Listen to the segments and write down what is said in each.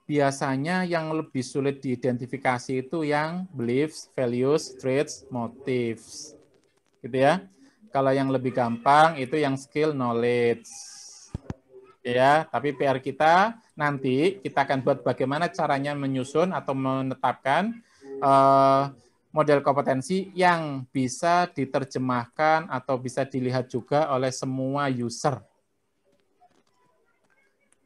biasanya yang lebih sulit diidentifikasi itu yang beliefs, values, traits, motives. Gitu ya. Kalau yang lebih gampang itu yang skill, knowledge. Ya, tapi PR kita nanti kita akan buat bagaimana caranya menyusun atau menetapkan model kompetensi yang bisa diterjemahkan atau bisa dilihat juga oleh semua user.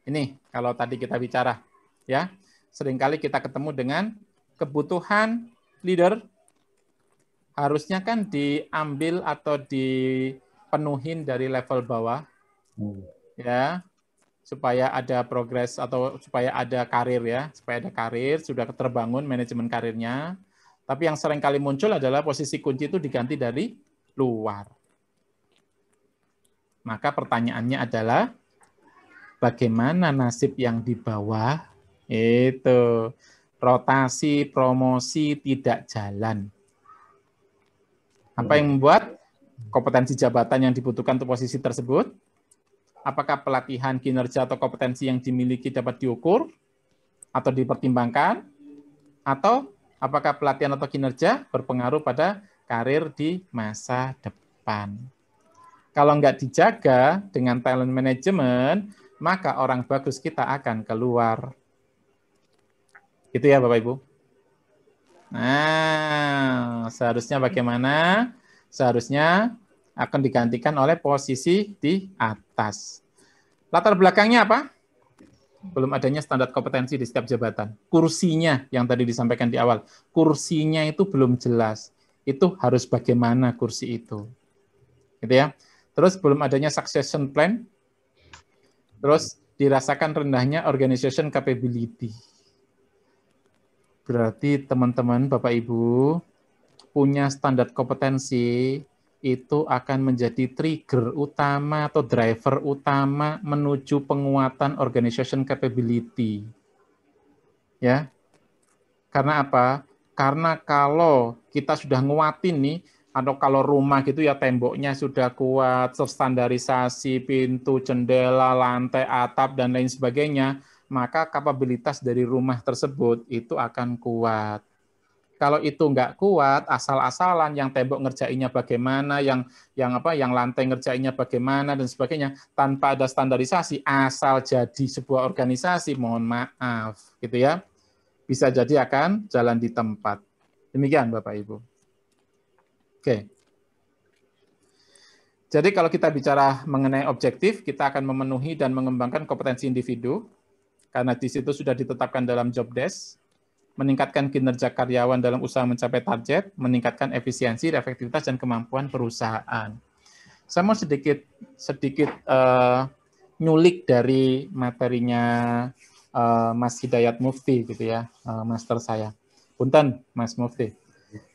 Ini kalau tadi kita bicara, ya, seringkali kita ketemu dengan kebutuhan leader harusnya kan diambil atau dipenuhin dari level bawah, ya, supaya ada progres atau supaya ada karir ya, supaya ada karir, sudah terbangun manajemen karirnya. Tapi yang sering kali muncul adalah posisi kunci itu diganti dari luar. Maka pertanyaannya adalah, bagaimana nasib yang di bawah? Itu rotasi, promosi tidak jalan. Apa yang membuat kompetensi jabatan yang dibutuhkan untuk posisi tersebut? Apakah pelatihan kinerja atau kompetensi yang dimiliki dapat diukur atau dipertimbangkan? Atau apakah pelatihan atau kinerja berpengaruh pada karir di masa depan? Kalau nggak dijaga dengan talent management, maka orang bagus kita akan keluar. Gitu ya Bapak Ibu. Nah, seharusnya bagaimana? Seharusnya akan digantikan oleh posisi di atas. Latar belakangnya apa? Belum adanya standar kompetensi di setiap jabatan. Kursinya yang tadi disampaikan di awal, kursinya itu belum jelas. Itu harus bagaimana kursi itu. Gitu ya. Terus belum adanya succession plan. Terus dirasakan rendahnya organization capability. Berarti teman-teman, Bapak Ibu, punya standar kompetensi itu akan menjadi trigger utama atau driver utama menuju penguatan organization capability. Ya. Karena apa? Karena kalau kita sudah nguatin nih, atau kalau rumah gitu ya temboknya sudah kuat, terstandarisasi, pintu, jendela, lantai, atap, dan lain sebagainya, maka kapabilitas dari rumah tersebut itu akan kuat. Kalau itu nggak kuat, asal-asalan, yang tembok ngerjainnya bagaimana, yang lantai ngerjainnya bagaimana, dan sebagainya, tanpa ada standarisasi, asal jadi sebuah organisasi, mohon maaf, gitu ya, bisa jadi akan jalan di tempat. Demikian Bapak Ibu. Oke. Jadi kalau kita bicara mengenai objektif, kita akan memenuhi dan mengembangkan kompetensi individu, karena di situ sudah ditetapkan dalam job desk, meningkatkan kinerja karyawan dalam usaha mencapai target, meningkatkan efisiensi, efektivitas, dan kemampuan perusahaan. Saya mau sedikit nyulik dari materinya Mas Hidayat Mufti, gitu ya, master saya. Punten, Mas Mufti.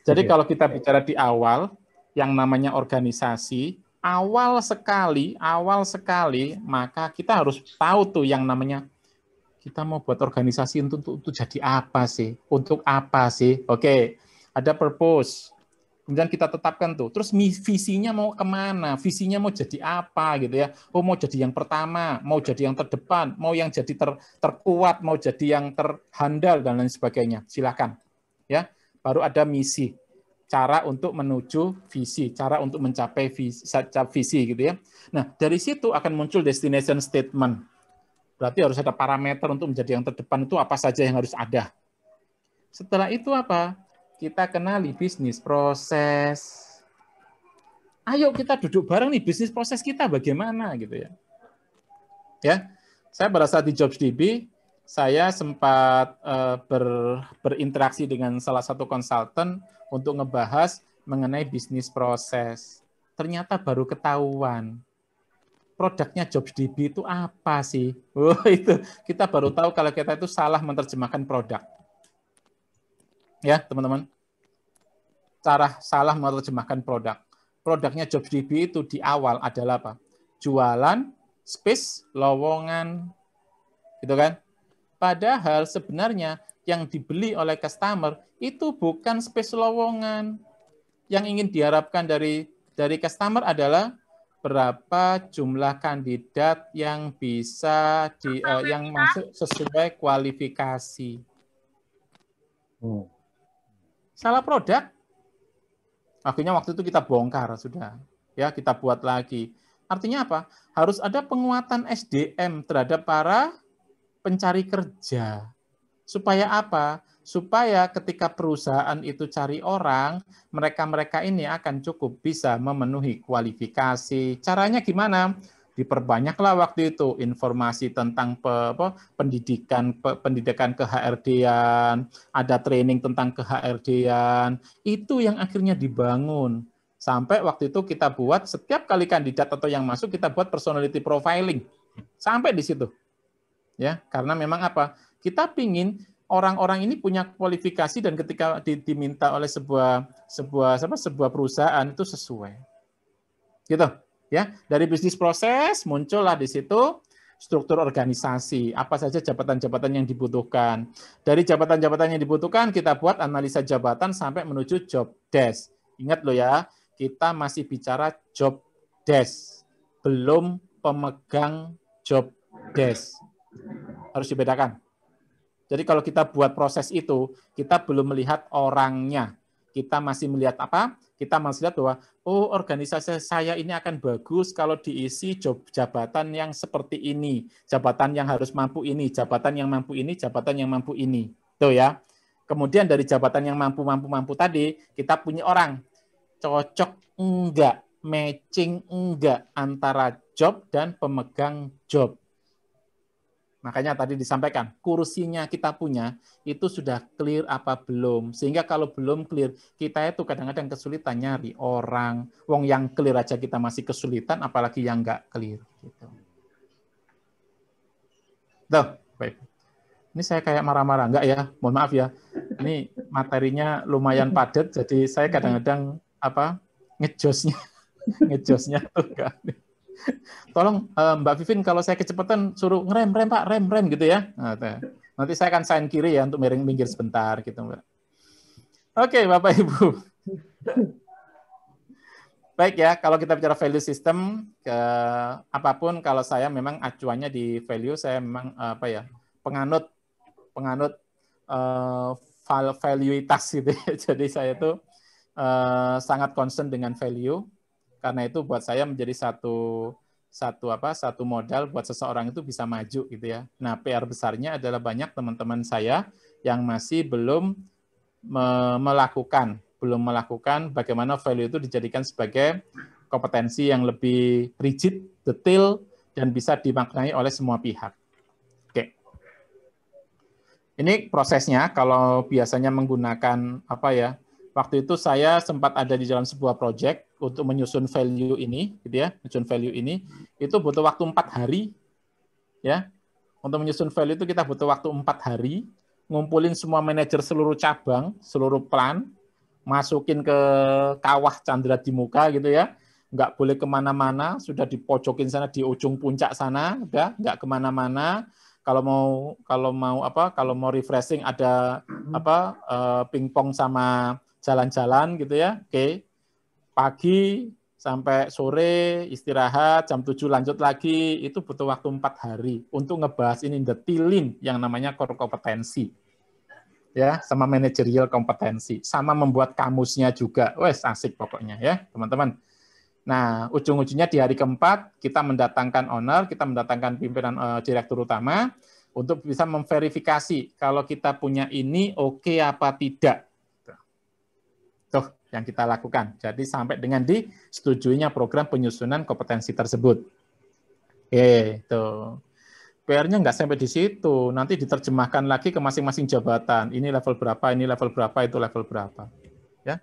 Jadi kalau kita bicara di awal, yang namanya organisasi, awal sekali, maka kita harus tahu tuh yang namanya, kita mau buat organisasi untuk jadi apa sih? Untuk apa sih? Oke, ada purpose. Kemudian kita tetapkan tuh. Terus visinya mau kemana? Visinya mau jadi apa gitu ya? Oh, mau jadi yang pertama, mau jadi yang terdepan, mau yang jadi terkuat, mau jadi yang terhandal dan lain sebagainya. Silakan. Ya, baru ada misi. Cara untuk menuju visi, cara untuk mencapai visi gitu ya. Nah, dari situ akan muncul destination statement. Berarti harus ada parameter untuk menjadi yang terdepan itu apa saja yang harus ada. Setelah itu apa? Kita kenali bisnis proses. Ayo kita duduk bareng nih, bisnis proses kita bagaimana gitu ya. Ya, saya pada saat di JobsDB, saya sempat berinteraksi dengan salah satu konsultan untuk ngebahas mengenai bisnis proses. Ternyata baru ketahuan produknya JobsDB itu apa sih? Oh, itu kita baru tahu kalau kita itu salah menerjemahkan produk. Ya, teman-teman. Cara salah menerjemahkan produk. Produknya JobsDB itu di awal adalah apa? Jualan, space, lowongan. Gitu kan? Padahal sebenarnya yang dibeli oleh customer itu bukan space lowongan. Yang ingin diharapkan dari customer adalah berapa jumlah kandidat yang bisa yang masuk sesuai kualifikasi. Salah produk, akhirnya waktu itu kita bongkar sudah, ya kita buat lagi. Artinya apa? Harus ada penguatan SDM terhadap para pencari kerja. Supaya apa? Supaya ketika perusahaan itu cari orang, mereka-mereka ini akan cukup bisa memenuhi kualifikasi. Caranya gimana? Diperbanyaklah waktu itu informasi tentang pendidikan ke-HRD-an, ada training tentang ke-HRD-an, itu yang akhirnya dibangun. Sampai waktu itu kita buat, setiap kali kandidat atau yang masuk, kita buat personality profiling. Sampai di situ. Ya, karena memang apa? Kita pingin orang-orang ini punya kualifikasi dan ketika diminta oleh sebuah perusahaan itu sesuai. Gitu, ya. Dari bisnis proses muncullah di situ struktur organisasi, apa saja jabatan-jabatan yang dibutuhkan. Dari jabatan-jabatan yang dibutuhkan kita buat analisa jabatan sampai menuju job desk. Ingat loh ya, kita masih bicara job desk, belum pemegang job desk. Harus dibedakan. Jadi kalau kita buat proses itu, kita belum melihat orangnya. Kita masih melihat apa? Kita masih lihat bahwa, oh organisasi saya ini akan bagus kalau diisi jabatan yang seperti ini. Jabatan yang harus mampu ini, jabatan yang mampu ini, jabatan yang mampu ini. Tuh ya. Kemudian dari jabatan yang mampu tadi, kita punya orang. Cocok enggak, matching enggak antara job dan pemegang job. Makanya tadi disampaikan, kursinya kita punya, itu sudah clear apa belum. Sehingga kalau belum clear, kita itu kadang-kadang kesulitan nyari orang. Wong yang clear aja kita masih kesulitan, apalagi yang nggak clear. Gitu. Tuh, baik. Ini saya kayak marah-marah. Enggak ya, mohon maaf ya. Ini materinya lumayan padat, jadi saya kadang-kadang ngejosnya tuh kan. Tolong Mbak Vivin kalau saya kecepatan suruh ngerem Pak, rem gitu ya. Nah, nanti saya akan sign kiri ya untuk minggir sebentar gitu Mbak. Oke Bapak Ibu. Baik ya, kalau kita bicara value system apapun kalau saya memang acuannya di value, saya memang penganut valueitas gitu ya. Jadi saya itu sangat concern dengan value. Karena itu buat saya menjadi satu modal buat seseorang itu bisa maju gitu ya. Nah, PR besarnya adalah banyak teman-teman saya yang masih belum melakukan bagaimana value itu dijadikan sebagai kompetensi yang lebih rigid, detail, dan bisa dimaknai oleh semua pihak. Oke. Ini prosesnya kalau biasanya menggunakan waktu itu saya sempat ada di dalam sebuah project untuk menyusun value ini, gitu ya, itu butuh waktu 4 hari, ya. Untuk menyusun value itu kita butuh waktu 4 hari, ngumpulin semua manajer seluruh cabang, seluruh plan, masukin ke kawah Chandra di muka, gitu ya. Nggak boleh kemana-mana, sudah dipojokin sana di ujung puncak sana, udah nggak kemana-mana. Kalau mau refreshing ada pingpong sama jalan-jalan gitu ya. Oke. Pagi sampai sore istirahat, jam 7 lanjut lagi, itu butuh waktu 4 hari untuk ngebahas ini detailin yang namanya core kompetensi. Ya, sama managerial kompetensi, sama membuat kamusnya juga. Wes asik pokoknya ya, teman-teman. Nah, ujung-ujungnya di hari keempat kita mendatangkan owner, kita mendatangkan pimpinan direktur utama untuk bisa memverifikasi kalau kita punya ini oke apa tidak. Tuh yang kita lakukan. Jadi sampai dengan disetujuinya program penyusunan kompetensi tersebut. Tuh. PR-nya nggak sampai di situ. Nanti diterjemahkan lagi ke masing-masing jabatan. Ini level berapa, itu level berapa. Ya.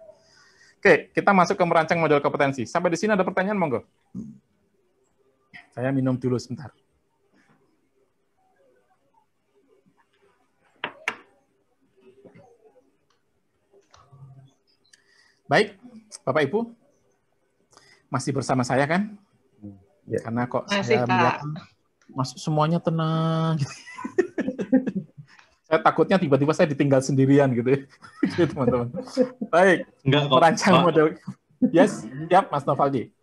Oke, kita masuk ke merancang model kompetensi. Sampai di sini ada pertanyaan, monggo. Saya minum dulu sebentar. Baik, Bapak Ibu, masih bersama saya kan? Ya. Karena kok saya melihat masuk semuanya tenang. Saya takutnya tiba-tiba saya ditinggal sendirian gitu ya, teman-teman. Baik, merancang model. Yes, siap Mas Novaldi.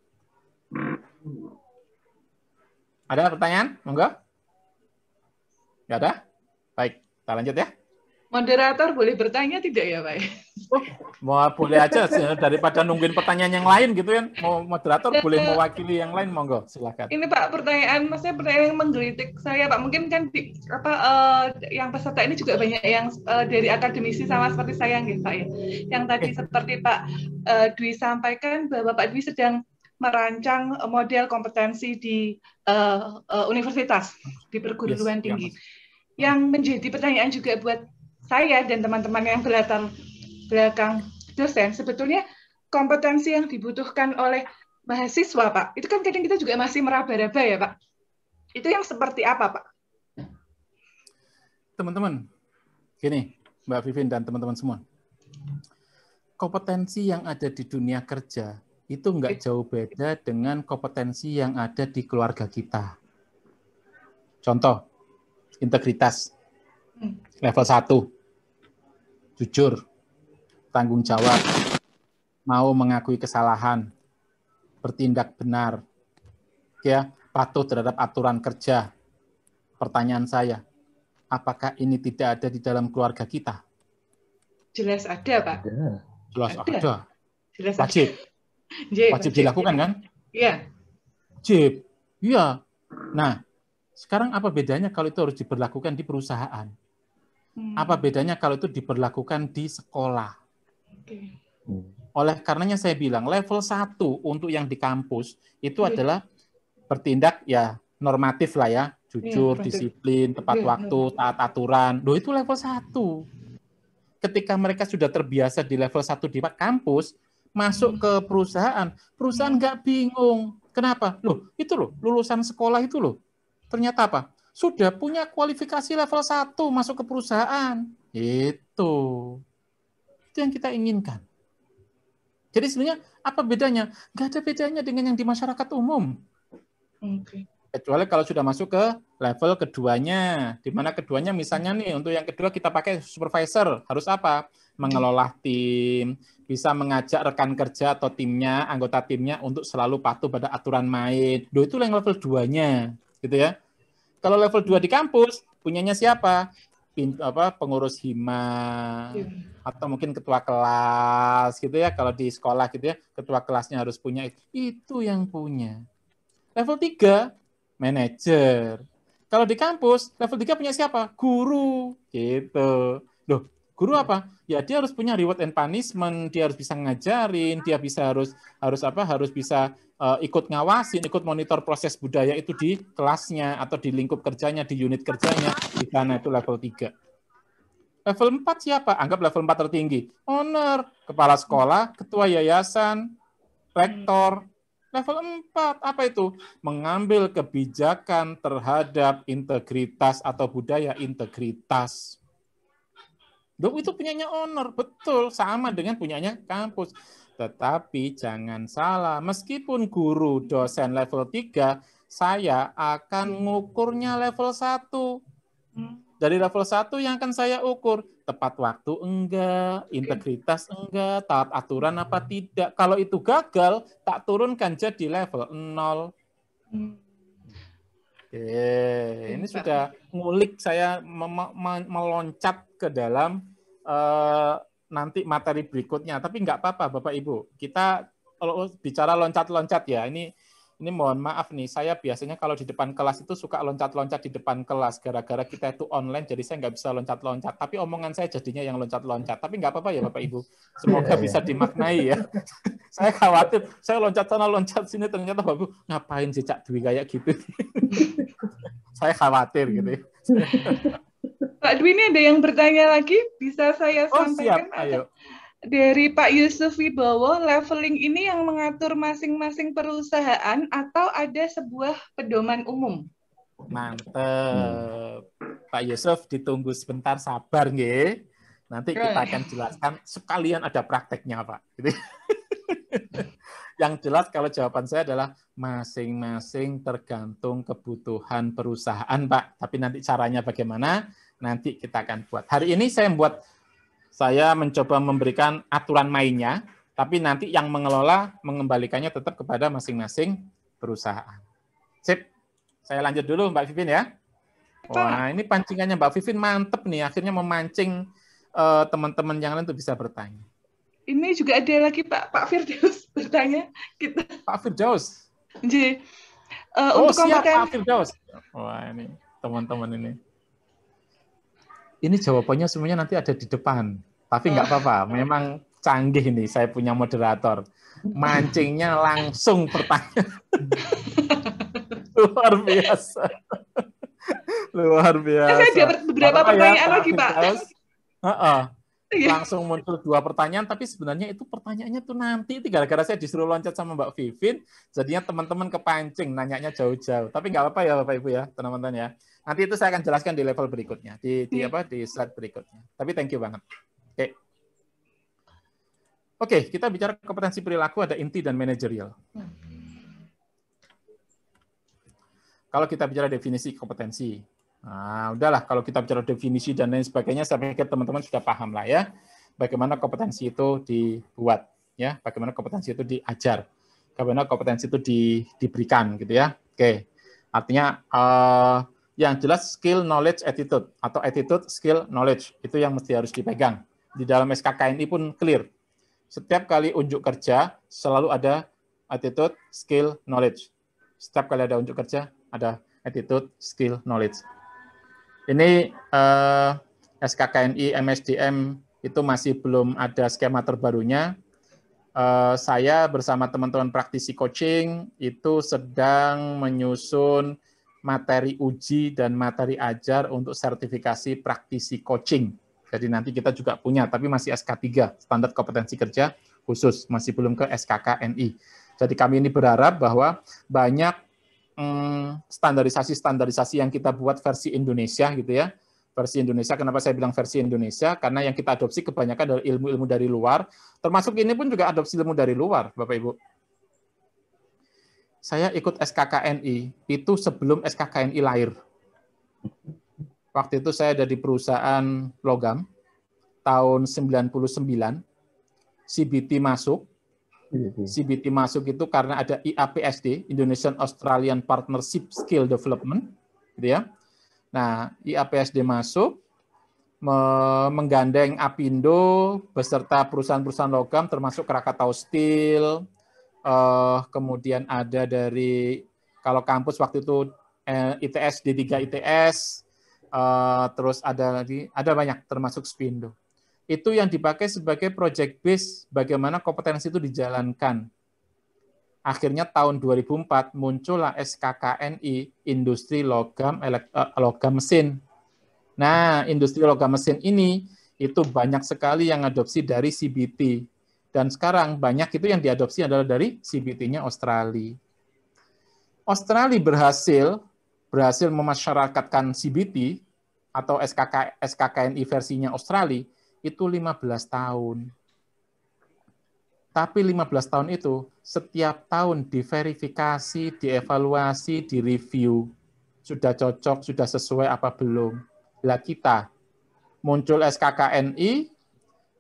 Ada pertanyaan? Monggo. Nggak ada? Baik, kita lanjut ya. Moderator boleh bertanya tidak ya, Pak? Oh, mau boleh aja sih, daripada nungguin pertanyaan yang lain gitu kan. Mau moderator boleh mewakili yang lain, monggo, silakan. Ini Pak, maksudnya pertanyaan yang menggelitik saya Pak. Mungkin kan yang peserta ini juga banyak yang dari akademisi sama seperti saya gitu Pak ya. Yang tadi seperti Pak Dwi sampaikan bahwa Pak Dwi sedang merancang model kompetensi di universitas, di perguruan tinggi. Yang menjadi pertanyaan juga buat saya dan teman-teman yang berlatar belakang dosen, sebetulnya kompetensi yang dibutuhkan oleh mahasiswa, Pak, itu kan kadang kita juga masih meraba-raba ya, Pak. Itu yang seperti apa, Pak? Teman-teman, gini, Mbak Vivin dan teman-teman semua. Kompetensi yang ada di dunia kerja itu nggak jauh beda dengan kompetensi yang ada di keluarga kita. Contoh, integritas. Level 1. Jujur, tanggung jawab, mau mengakui kesalahan, bertindak benar, ya, patuh terhadap aturan kerja. Pertanyaan saya, apakah ini tidak ada di dalam keluarga kita? Jelas ada, Pak. Jelas ada. Jelas wajib. Wajib dilakukan kan? Iya. Wajib. Iya. Nah, sekarang apa bedanya kalau itu harus diberlakukan di perusahaan? Apa bedanya kalau itu diberlakukan di sekolah? Oleh karenanya saya bilang level 1 untuk yang di kampus itu adalah bertindak ya normatif lah ya, jujur, disiplin, tepat waktu, taat aturan. Loh itu level 1. Ketika mereka sudah terbiasa di level 1 di kampus, masuk ke perusahaan nggak bingung. Kenapa? Loh, itu loh, lulusan sekolah itu loh. Ternyata apa? Sudah punya kualifikasi level 1 masuk ke perusahaan. Itu yang kita inginkan. Jadi sebenarnya apa bedanya? Nggak ada bedanya dengan yang di masyarakat umum. Kecuali kalau sudah masuk ke level keduanya. Di mana keduanya misalnya nih, untuk yang kedua kita pakai supervisor. Harus apa? Mengelola tim, bisa mengajak rekan kerja atau timnya, anggota timnya untuk selalu patuh pada aturan main. Itu yang level 2-nya. Gitu ya. Kalau level 2 di kampus, punyanya siapa? Pengurus hima, atau mungkin ketua kelas, gitu ya. Kalau di sekolah gitu ya, ketua kelasnya harus punya itu. Itu yang punya. Level 3, manajer. Kalau di kampus, level 3 punya siapa? Guru, gitu. Loh, guru apa? Ya dia harus punya reward and punishment, dia harus bisa ngajarin, dia harus bisa ikut ngawasin, ikut monitor proses budaya itu di kelasnya atau di lingkup kerjanya, di unit kerjanya, di sana itu level 3. Level 4 siapa? Anggap level 4 tertinggi. Owner, kepala sekolah, ketua yayasan, rektor. Level 4 apa itu? Mengambil kebijakan terhadap integritas atau budaya integritas. Itu punyanya owner, betul, sama dengan punyanya kampus. Tetapi jangan salah, meskipun guru dosen level 3, saya akan ngukurnya level 1. Dari level 1 yang akan saya ukur, tepat waktu enggak, integritas enggak, taat aturan apa tidak. Kalau itu gagal, tak turunkan jadi level 0. Ini sudah ngulik, saya meloncat ke dalam nanti materi berikutnya. Tapi nggak apa-apa, Bapak Ibu. Kita kalau bicara loncat-loncat ya, ini mohon maaf nih, saya biasanya kalau di depan kelas itu suka loncat-loncat di depan kelas. Gara-gara kita itu online, jadi saya nggak bisa loncat-loncat. Tapi omongan saya jadinya yang loncat-loncat. Tapi nggak apa-apa ya Bapak Ibu. Semoga bisa dimaknai ya. Saya khawatir, saya loncat sana, loncat sini, ternyata Bapak Ibu, ngapain sih Cak Dwi kayak gitu. Saya khawatir gitu ya. Pak Dwi, ini ada yang bertanya lagi, bisa saya sampaikan? Siap, ayo. Dari Pak Yusuf Wibowo, leveling ini yang mengatur masing-masing perusahaan atau ada sebuah pedoman umum? Mantap. Pak Yusuf, ditunggu sebentar, sabar nggih. Nanti kita akan jelaskan, sekalian ada prakteknya, Pak. Yang jelas kalau jawaban saya adalah masing-masing tergantung kebutuhan perusahaan, Pak. Tapi nanti caranya bagaimana, nanti kita akan buat. Hari ini saya mencoba memberikan aturan mainnya, tapi nanti yang mengelola mengembalikannya tetap kepada masing-masing perusahaan. Sip, saya lanjut dulu Mbak Vivin ya. Wah, ini pancingannya Mbak Vivin mantep nih, akhirnya memancing teman-teman yang lain untuk bisa bertanya. Ini juga ada lagi Pak Firdaus bertanya. Pak Firdaus. Jadi, untuk siap Pak Firdaus. Wah, ini teman-teman ini. Ini jawabannya semuanya nanti ada di depan. Tapi nggak apa-apa, memang canggih nih, saya punya moderator. Mancingnya langsung pertanyaan. Luar biasa. Luar biasa. Saya dapat beberapa pertanyaan lagi, Pak. Langsung muncul 2 pertanyaan, tapi sebenarnya itu pertanyaannya tuh nanti. Itu gara-gara saya disuruh loncat sama Mbak Vivin, jadinya teman-teman kepancing, nanyanya jauh-jauh. Tapi nggak apa-apa ya Bapak Ibu ya, teman-teman ya. Nanti itu saya akan jelaskan di level berikutnya, di slide berikutnya. Tapi thank you banget. Oke, kita bicara kompetensi perilaku, ada inti dan manajerial. Kalau kita bicara definisi kompetensi, nah udahlah kalau kita bicara definisi dan lain sebagainya, saya pikir teman-teman sudah paham lah ya, bagaimana kompetensi itu dibuat, ya, bagaimana kompetensi itu diajar, bagaimana kompetensi itu diberikan, gitu ya. Oke, artinya yang jelas skill, knowledge, attitude, atau attitude, skill, knowledge, itu yang mesti harus dipegang. Di dalam SKKNI pun clear. Setiap kali unjuk kerja, selalu ada attitude, skill, knowledge. Setiap kali ada unjuk kerja, ada attitude, skill, knowledge. Ini SKKNI, MSDM itu masih belum ada skema terbarunya. Saya bersama teman-teman praktisi coaching itu sedang menyusun materi uji dan materi ajar untuk sertifikasi praktisi coaching. Jadi nanti kita juga punya, tapi masih SK3, standar kompetensi kerja khusus, masih belum ke SKKNI. Jadi kami ini berharap bahwa banyak standarisasi-standarisasi yang kita buat versi Indonesia gitu ya. Versi Indonesia, kenapa saya bilang versi Indonesia? Karena yang kita adopsi kebanyakan dari ilmu-ilmu dari luar, termasuk ini pun juga adopsi ilmu dari luar, Bapak Ibu. Saya ikut SKKNI itu sebelum SKKNI lahir. Waktu itu saya ada di perusahaan logam, tahun 99, CBT masuk. CBT masuk itu karena ada IAPSD, Indonesian Australian Partnership Skill Development, gitu ya. Nah, IAPSD masuk, menggandeng Apindo beserta perusahaan-perusahaan logam, termasuk Krakatau Steel, kemudian ada dari, kalau kampus waktu itu ITS, D3 ITS, terus ada banyak, termasuk Spindo. Itu yang dipakai sebagai project base bagaimana kompetensi itu dijalankan. Akhirnya tahun 2004 muncullah SKKNI, Industri Logam Mesin. Nah, industri logam mesin ini itu banyak sekali yang adopsi dari CBT. Dan sekarang banyak itu yang diadopsi adalah dari CBT-nya Australia. Australia berhasil memasyarakatkan CBT atau SKKNI versinya Australia itu 15 tahun. Tapi 15 tahun itu setiap tahun diverifikasi, dievaluasi, direview. Sudah cocok, sudah sesuai apa belum. Lah kita muncul SKKNI,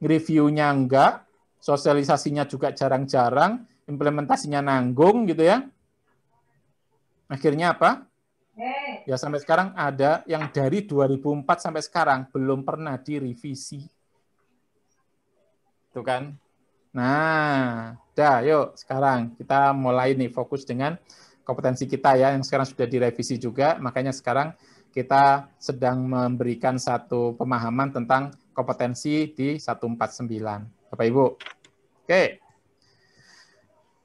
reviewnya enggak, sosialisasinya juga jarang-jarang, implementasinya nanggung gitu ya. Akhirnya apa? Ya sampai sekarang ada yang dari 2004 sampai sekarang belum pernah direvisi. Itu kan. Nah, yuk sekarang kita mulai nih fokus dengan kompetensi kita ya, yang sekarang sudah direvisi juga, makanya sekarang kita sedang memberikan satu pemahaman tentang kompetensi di 149. Bapak Ibu. Oke.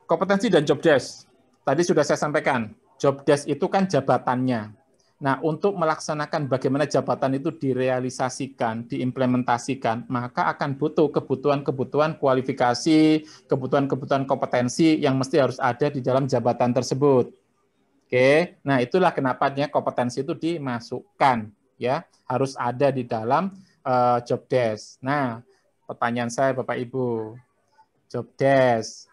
Kompetensi dan job desk. Tadi sudah saya sampaikan, job desk itu kan jabatannya. Nah, untuk melaksanakan bagaimana jabatan itu direalisasikan, diimplementasikan, maka akan butuh kebutuhan-kebutuhan kualifikasi, kebutuhan-kebutuhan kompetensi yang mesti harus ada di dalam jabatan tersebut. Oke, nah itulah kenapa kompetensi itu dimasukkan, ya, harus ada di dalam job desk. Nah, pertanyaan saya Bapak Ibu, job desk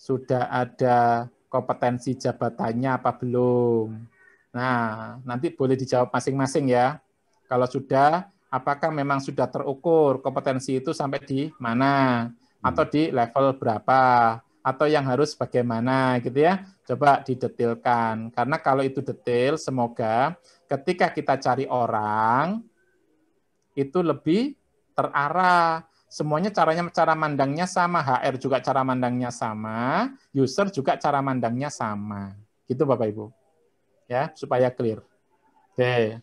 sudah ada kompetensi jabatannya apa belum? Nah, nanti boleh dijawab masing-masing ya. Kalau sudah, apakah memang sudah terukur kompetensi itu sampai di mana? Atau di level berapa? atau yang harus bagaimana gitu ya. Coba didetilkan. Karena kalau itu detail, semoga ketika kita cari orang itu lebih terarah. Semuanya cara mandangnya sama, HR juga cara mandangnya sama, user juga cara mandangnya sama. Gitu Bapak Ibu. Ya, supaya clear. Oke.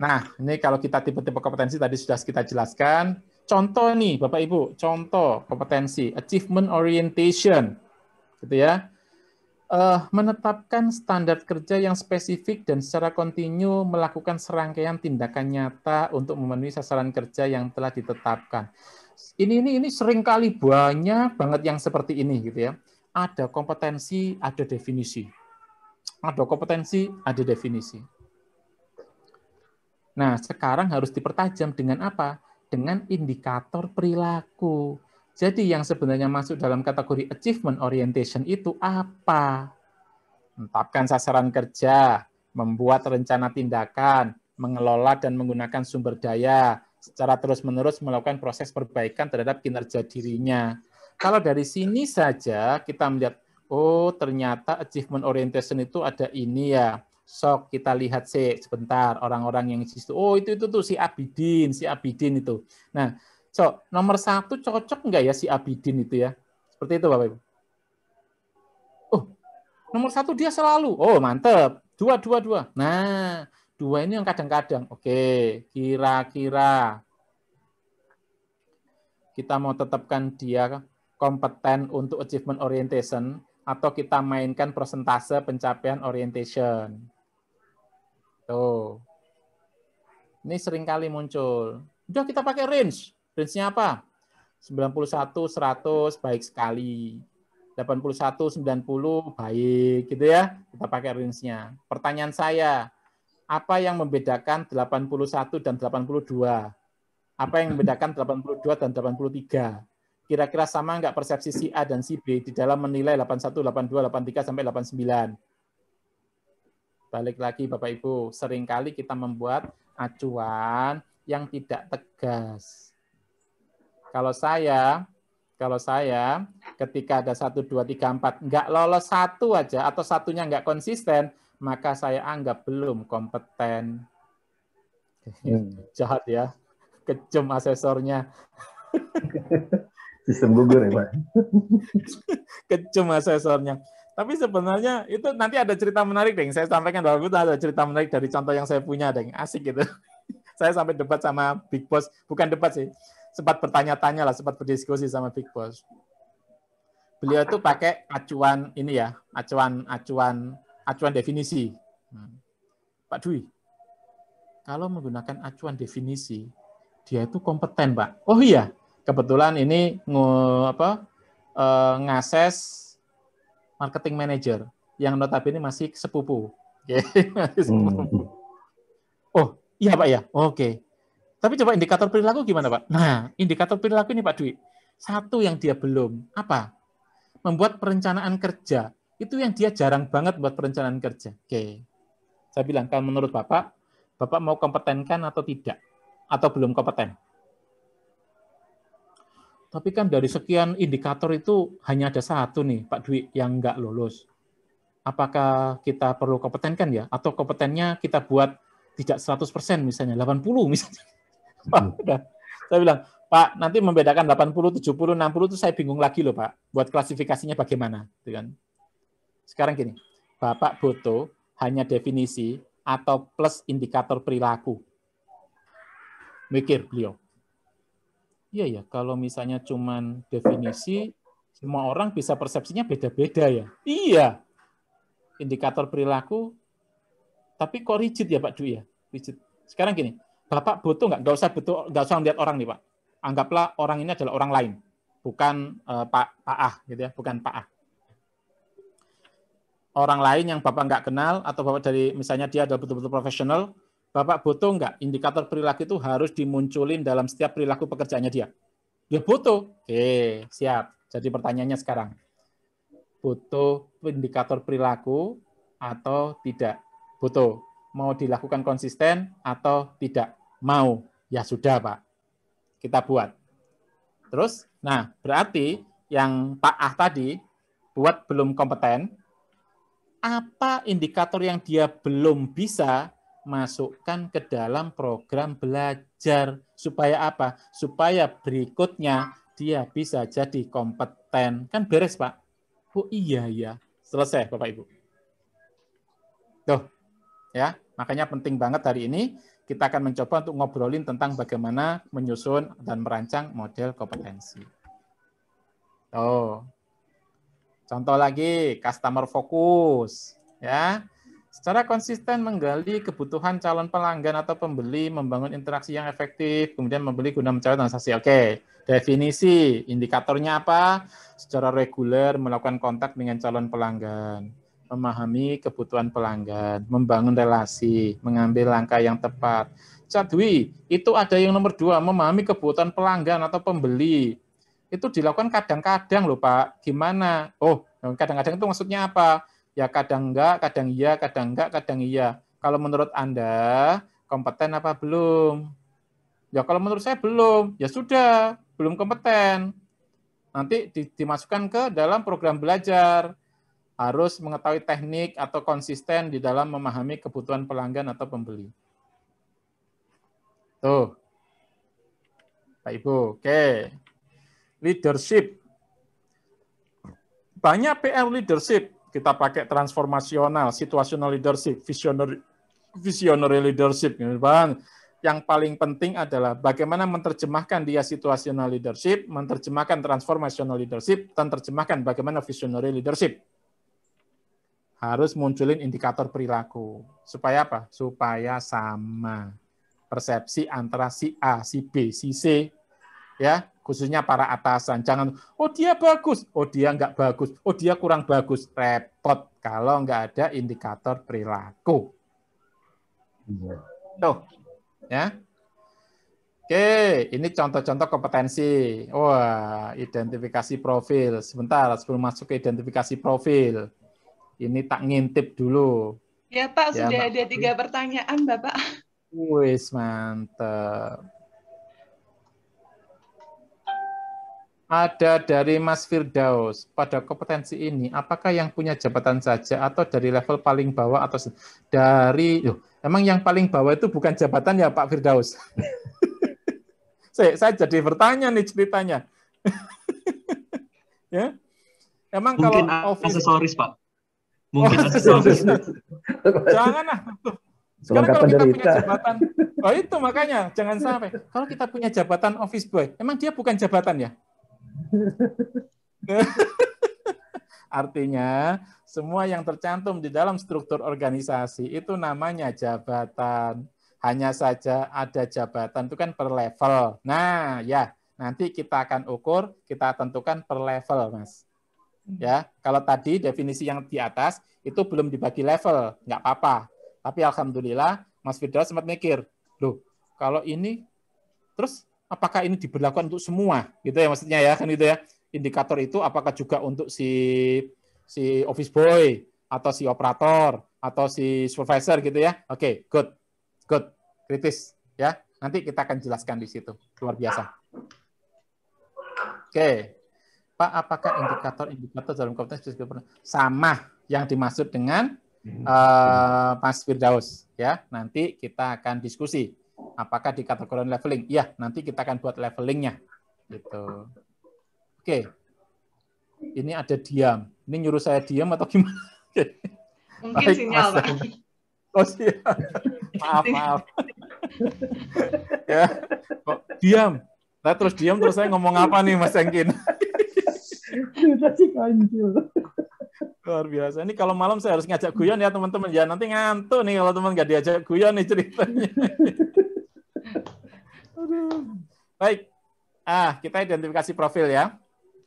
Nah, ini kalau kita tipe-tipe kompetensi tadi sudah kita jelaskan. Contoh nih, Bapak Ibu, contoh kompetensi achievement orientation, gitu ya. Menetapkan standar kerja yang spesifik dan secara kontinu melakukan serangkaian tindakan nyata untuk memenuhi sasaran kerja yang telah ditetapkan. Ini seringkali banyak banget yang seperti ini, gitu ya. Ada kompetensi, ada definisi. Ada kompetensi, ada definisi. Nah, sekarang harus dipertajam dengan apa? Dengan indikator perilaku. Jadi yang sebenarnya masuk dalam kategori achievement orientation itu apa? Menetapkan sasaran kerja, membuat rencana tindakan, mengelola dan menggunakan sumber daya, secara terus-menerus melakukan proses perbaikan terhadap kinerja dirinya. Kalau dari sini saja kita melihat, oh ternyata achievement orientation itu ada ini ya. Sok kita lihat sih sebentar orang-orang yang di situ. Oh itu tuh si Abidin itu. Nah, nomor 1 cocok nggak ya si Abidin itu ya? Seperti itu Bapak Ibu. Oh, nomor 1 dia selalu. Oh mantep. 2. Nah, 2 ini yang kadang-kadang. Oke, kira-kira kita mau tetapkan dia kompeten untuk achievement orientation atau kita mainkan persentase pencapaian orientation. Tuh. Ini sering kali muncul. Udah kita pakai range. Range-nya apa? 91, 100, baik sekali. 81, 90, baik. Gitu ya. Kita pakai range-nya. Pertanyaan saya, apa yang membedakan 81 dan 82? Apa yang membedakan 82 dan 83? Kira-kira sama nggak persepsi si A dan si B di dalam menilai 81, 82, 83, sampai 89? Balik lagi Bapak Ibu, seringkali kita membuat acuan yang tidak tegas. Kalau saya ketika ada 1, 2, 3, 4, nggak lolos 1 aja atau satunya nggak konsisten, maka saya anggap belum kompeten. Jahat ya, kejam asesornya. Sistem gugur ya Pak. Kejam asesornya. Tapi sebenarnya itu nanti ada cerita menarik, Deng. Saya sampaikan bahwa itu ada cerita menarik dari contoh yang saya punya, Deng. Asik gitu. Saya sampai debat sama Big Boss. Bukan debat sih. Sempat bertanya-tanya lah, sempat berdiskusi sama Big Boss. Beliau itu pakai acuan ini ya, acuan definisi. Pak Dwi, kalau menggunakan acuan definisi, dia itu kompeten, Pak. Oh iya, kebetulan ini ngases marketing manager yang notabene masih sepupu. Oh, iya Pak ya. Oke. Tapi coba indikator perilaku gimana Pak? Nah, indikator perilaku ini Pak Dwi. Satu yang dia belum. Apa? Membuat perencanaan kerja. Itu yang dia jarang banget buat perencanaan kerja. Oke. Saya bilang, kalau menurut Bapak mau kompetenkan atau tidak? Atau belum kompeten? Tapi kan dari sekian indikator itu hanya ada satu nih, Pak Dwi, yang nggak lolos. Apakah kita perlu kompetenkan ya? Atau kompetennya kita buat tidak 100% misalnya, 80 misalnya. Saya bilang, Pak, nanti membedakan 80, 70, 60 itu saya bingung lagi loh Pak. Buat klasifikasinya bagaimana? Sekarang gini, Bapak butuh hanya definisi atau plus indikator perilaku. Mikir beliau. Iya ya, kalau misalnya cuman definisi, semua orang bisa persepsinya beda-beda ya. Iya, indikator perilaku, tapi kok rigid ya Pak Dwi ya? Rigid. Sekarang gini, Bapak butuh nggak usah melihat orang nih Pak. Anggaplah orang ini adalah orang lain, bukan Pak A, gitu ya, bukan Pak A. Orang lain yang Bapak nggak kenal atau Bapak dari misalnya dia adalah betul-betul profesional. Bapak butuh nggak indikator perilaku itu harus dimunculin dalam setiap perilaku pekerjaannya dia? Dia butuh. Oke, siap. Jadi pertanyaannya sekarang. Butuh indikator perilaku atau tidak? Butuh. Mau dilakukan konsisten atau tidak? Mau. Ya sudah, Pak. Kita buat. Terus, nah berarti yang Pak Ah tadi buat belum kompeten, apa indikator yang dia belum bisa masukkan ke dalam program belajar. Supaya apa? Supaya berikutnya dia bisa jadi kompeten. Kan beres, Pak? Oh iya, iya. Selesai, Bapak Ibu. Tuh, ya. Makanya penting banget hari ini kita akan mencoba untuk ngobrolin tentang bagaimana menyusun dan merancang model kompetensi. Oh, contoh lagi, customer focus. Ya, secara konsisten menggali kebutuhan calon pelanggan atau pembeli, membangun interaksi yang efektif, kemudian membeli guna mencapai transaksi. Oke, definisi indikatornya apa? Secara reguler melakukan kontak dengan calon pelanggan, memahami kebutuhan pelanggan, membangun relasi, mengambil langkah yang tepat. Cadwi, itu ada yang nomor 2, memahami kebutuhan pelanggan atau pembeli. Itu dilakukan kadang-kadang loh Pak. Gimana? Oh, kadang-kadang itu maksudnya apa? Ya kadang enggak, kadang iya, kadang enggak, kadang iya. Kalau menurut Anda, kompeten apa belum? Ya kalau menurut saya belum, ya sudah, belum kompeten. Nanti dimasukkan ke dalam program belajar. Harus mengetahui teknik atau konsisten di dalam memahami kebutuhan pelanggan atau pembeli. Tuh, Pak Ibu, oke. Leadership. Banyak PR leadership. Kita pakai transformasional, situational leadership, visionary leadership. Yang paling penting adalah bagaimana menerjemahkan dia situational leadership, menerjemahkan transformational leadership, dan terjemahkan bagaimana visionary leadership. Harus munculin indikator perilaku. Supaya apa? Supaya sama. Persepsi antara si A, si B, si C, ya, khususnya para atasan. Jangan, oh dia bagus, oh dia nggak bagus, oh dia kurang bagus. Repot kalau nggak ada indikator perilaku. Tuh, ya. Oke, ini contoh-contoh kompetensi. Wah, identifikasi profil. Sebentar, sebelum masuk ke identifikasi profil. Ini tak ngintip dulu. Ya Pak, Ya, sudah Mbak. ada 3 pertanyaan Bapak. Wis, mantap. Ada dari Mas Firdaus. Pada kompetensi ini, apakah yang punya jabatan saja atau dari level paling bawah atau dari... emang yang paling bawah itu bukan jabatan ya Pak Firdaus? saya jadi bertanya nih ceritanya. Ya, emang mungkin kalau office... aksesoris Pak. Mungkin aksesoris. Janganlah. Sekarang kalau kita punya jabatan... Oh itu makanya, jangan sampai. Kalau kita punya jabatan office boy, emang dia bukan jabatan ya? Artinya, semua yang tercantum di dalam struktur organisasi itu namanya jabatan. Hanya saja ada jabatan itu kan per level. Nah, ya, nanti kita akan ukur, kita tentukan per level, Mas. Ya, kalau tadi definisi yang di atas itu belum dibagi level, nggak apa-apa. Tapi alhamdulillah, Mas Firdaus sempat mikir, loh, kalau ini, terus apakah ini diberlakukan untuk semua? Gitu ya maksudnya ya, kan gitu ya. Indikator itu apakah juga untuk si office boy atau si operator atau si supervisor gitu ya. Oke, good. Kritis ya. Nanti kita akan jelaskan di situ. Luar biasa. Oke. Pak, apakah indikator dalam kompetensi sama yang dimaksud dengan Mas Firdaus ya? Nanti kita akan diskusi. Apakah di kategori leveling? Iya, nanti kita akan buat levelingnya. Gitu. Oke. Ini ada diam. Ini nyuruh saya diam atau gimana? Mungkin baik, sinyal, Mas. Pak. Oh, siap. Maaf. Ya, kok diam. Nah, terus diam, terus saya ngomong apa nih, Mas Engkin? Luar biasa. Ini kalau malam saya harus ngajak guyon ya, teman-teman. Ya, nanti ngantuk nih kalau teman nggak diajak guyon nih ceritanya. Baik. Kita identifikasi profil ya.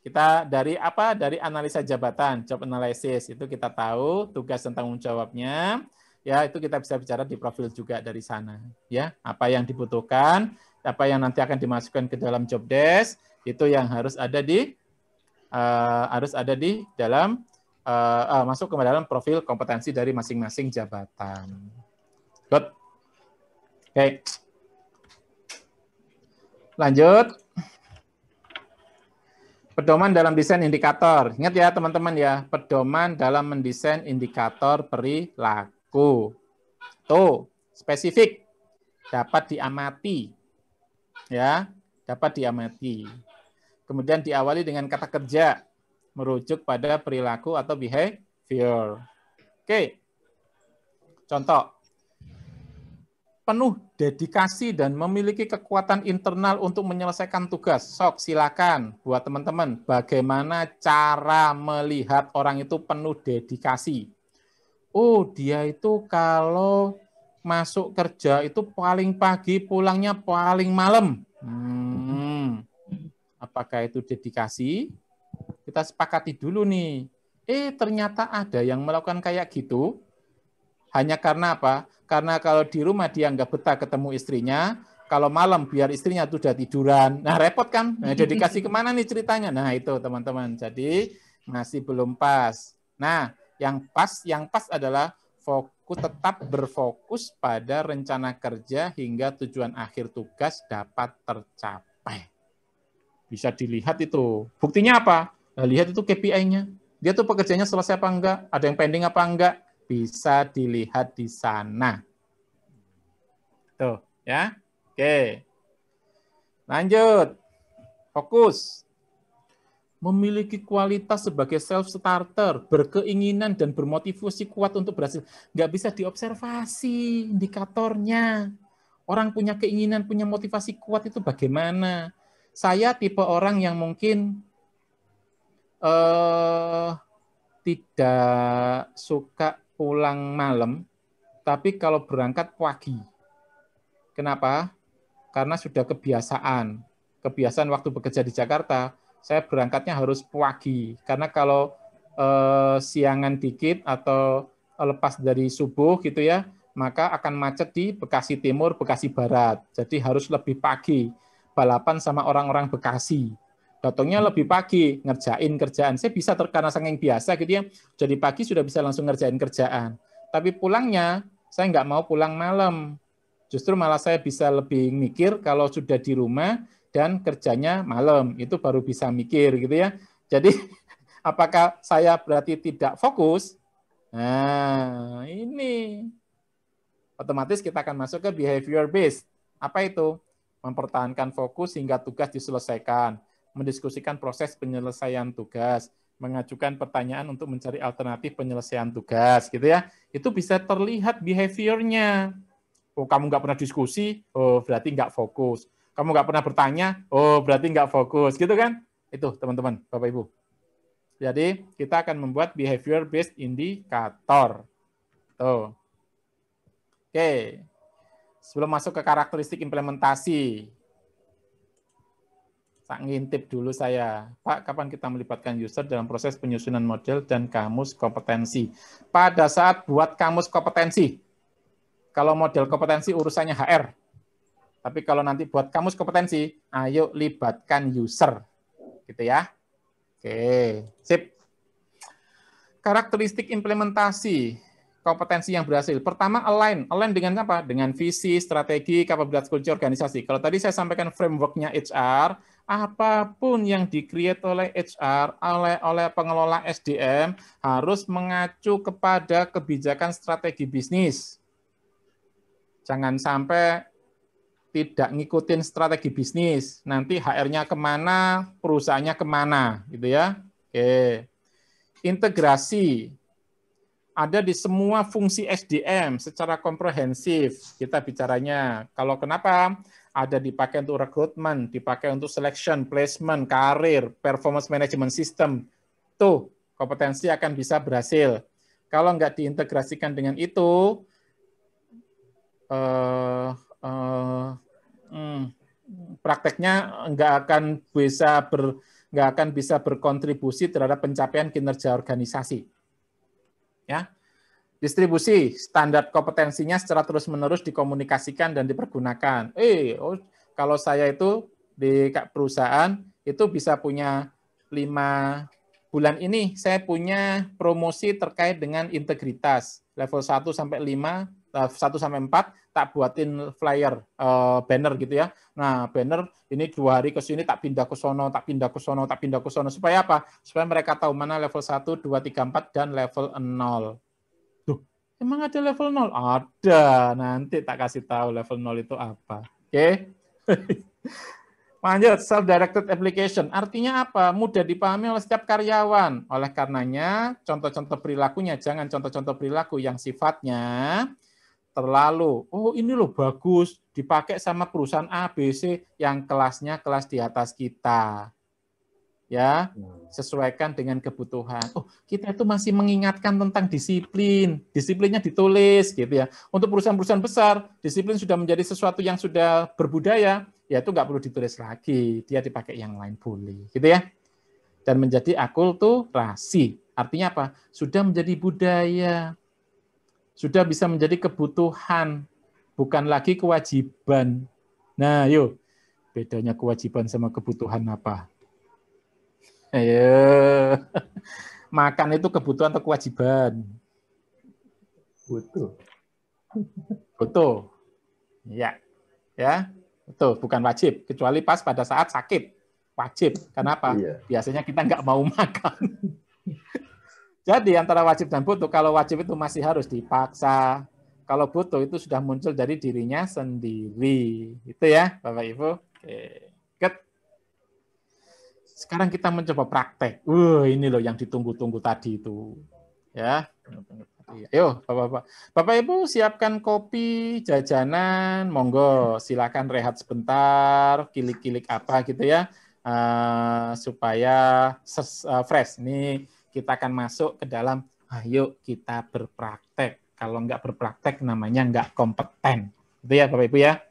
Kita dari apa? Dari analisa jabatan, job analysis. Itu kita tahu tugas dan tanggung jawabnya. Ya, itu kita bisa bicara di profil juga dari sana. Ya, apa yang dibutuhkan, apa yang nanti akan dimasukkan ke dalam job desk, itu yang harus ada di dalam masuk ke dalam profil kompetensi dari masing-masing jabatan. Good. Oke. Lanjut. Pedoman dalam desain indikator. Ingat ya teman-teman ya, pedoman dalam mendesain indikator perilaku. Tuh, spesifik. Dapat diamati. Ya, dapat diamati. Kemudian diawali dengan kata kerja, merujuk pada perilaku atau behavior. Oke. Contoh. Penuh dedikasi dan memiliki kekuatan internal untuk menyelesaikan tugas. Sok, silakan buat teman-teman, bagaimana cara melihat orang itu penuh dedikasi. Oh, dia itu kalau masuk kerja itu paling pagi, pulangnya paling malam. Apakah itu dedikasi? Kita sepakati dulu nih. Ternyata ada yang melakukan kayak gitu. Hanya karena apa? Karena kalau di rumah dia nggak betah ketemu istrinya, kalau malam biar istrinya tuh udah tiduran. Nah, repot kan? Nah, dedikasi kemana nih ceritanya? Nah, itu teman-teman. Jadi masih belum pas. Nah, yang pas adalah tetap berfokus pada rencana kerja hingga tujuan akhir tugas dapat tercapai. Bisa dilihat itu. Buktinya apa? Nah, lihat itu KPI-nya. Dia tuh pekerjaannya selesai apa enggak? Ada yang pending apa enggak? Bisa dilihat di sana. Tuh, ya. Oke. Lanjut. Fokus. Memiliki kualitas sebagai self-starter, berkeinginan dan bermotivasi kuat untuk berhasil. Nggak bisa diobservasi indikatornya. Orang punya keinginan, punya motivasi kuat itu bagaimana? Saya tipe orang yang mungkin tidak suka pulang malam, tapi kalau berangkat pagi. Kenapa? Karena sudah kebiasaan. Kebiasaan waktu bekerja di Jakarta, saya berangkatnya harus pagi. Karena kalau siangan dikit atau lepas dari subuh gitu ya, maka akan macet di Bekasi Timur, Bekasi Barat. Jadi harus lebih pagi. Balapan sama orang-orang Bekasi. Datangnya lebih pagi, ngerjain kerjaan. Saya bisa karena saking biasa gitu ya, jadi pagi sudah bisa langsung ngerjain kerjaan. Tapi pulangnya, saya nggak mau pulang malam. Justru malah saya bisa lebih mikir kalau sudah di rumah dan kerjanya malam. Itu baru bisa mikir gitu ya. Jadi apakah saya berarti tidak fokus? Nah, ini. Otomatis kita akan masuk ke behavior based. Apa itu? Mempertahankan fokus hingga tugas diselesaikan, mendiskusikan proses penyelesaian tugas, mengajukan pertanyaan untuk mencari alternatif penyelesaian tugas, gitu ya. Itu bisa terlihat behaviornya. Oh, kamu nggak pernah diskusi, oh berarti nggak fokus. Kamu nggak pernah bertanya, oh berarti nggak fokus, gitu kan? Itu teman-teman, Bapak Ibu. Jadi kita akan membuat behavior based indikator. Tuh. Oke. Sebelum masuk ke karakteristik implementasi, tak ngintip dulu saya. Pak, kapan kita melibatkan user dalam proses penyusunan model dan kamus kompetensi? Pada saat buat kamus kompetensi. Kalau model kompetensi urusannya HR. Tapi kalau nanti buat kamus kompetensi, ayo libatkan user. Gitu ya. Oke, sip. Karakteristik implementasi kompetensi yang berhasil. Pertama, align. Align dengan apa? Dengan visi, strategi, kapabilitas kunci organisasi. Kalau tadi saya sampaikan framework-nya HR, apapun yang di-create oleh HR, oleh pengelola SDM, harus mengacu kepada kebijakan strategi bisnis. Jangan sampai tidak ngikutin strategi bisnis. Nanti HR-nya kemana, perusahaannya kemana. Gitu ya. Oke. Integrasi. Ada di semua fungsi SDM secara komprehensif. Kita bicaranya. Kalau kenapa? Ada dipakai untuk rekrutmen, dipakai untuk selection, placement, karir, performance management system. Tuh, kompetensi akan bisa berhasil. Kalau nggak diintegrasikan dengan itu, prakteknya nggak akan bisa berkontribusi terhadap pencapaian kinerja organisasi. Ya, distribusi standar kompetensinya secara terus-menerus dikomunikasikan dan dipergunakan. Kalau saya itu di perusahaan itu bisa punya 5 bulan ini saya punya promosi terkait dengan integritas level 1 sampai 5 1 sampai 4 tak buatin flyer, banner gitu ya. Nah, banner ini 2 hari ke sini tak pindah ke sono, tak pindah ke sono, tak pindah ke sono. Supaya apa? Supaya mereka tahu mana level 1, 2, 3, 4 dan level 0. Tuh, emang ada level 0? Ada. Nanti tak kasih tahu level 0 itu apa. Oke. Lanjut, self-directed application. Artinya apa? Mudah dipahami oleh setiap karyawan. Oleh karenanya, contoh-contoh perilakunya, jangan contoh-contoh perilaku yang sifatnya terlalu, oh ini loh bagus, dipakai sama perusahaan A, B, C, yang kelasnya kelas di atas kita. Ya, sesuaikan dengan kebutuhan. Oh, kita itu masih mengingatkan tentang disiplin. Disiplinnya ditulis gitu ya. Untuk perusahaan-perusahaan besar, disiplin sudah menjadi sesuatu yang sudah berbudaya, ya itu nggak perlu ditulis lagi. Dia dipakai yang lain boleh, gitu ya. Dan menjadi akulturasi. Artinya apa? Sudah menjadi budaya. Sudah bisa menjadi kebutuhan, bukan lagi kewajiban. Nah, yuk, bedanya kewajiban sama kebutuhan apa? Ayo. Makan itu kebutuhan atau kewajiban? Butuh. Butuh. Ya. Ya. Betul, bukan wajib, kecuali pas pada saat sakit. Wajib. Kenapa? Iya. Biasanya kita nggak mau makan. Jadi antara wajib dan butuh, kalau wajib itu masih harus dipaksa. Kalau butuh itu sudah muncul dari dirinya sendiri. Itu ya, Bapak Ibu. Oke. Good. Sekarang kita mencoba praktek. Ini loh yang ditunggu-tunggu tadi itu. Ya. Ayo, Bapak-Bapak. Bapak Ibu siapkan kopi, jajanan, monggo. Silakan rehat sebentar, kilik-kilik apa gitu ya. Supaya fresh. Ini kita akan masuk ke dalam, ayo kita berpraktek. Kalau nggak berpraktek namanya nggak kompeten. Itu ya Bapak Ibu ya.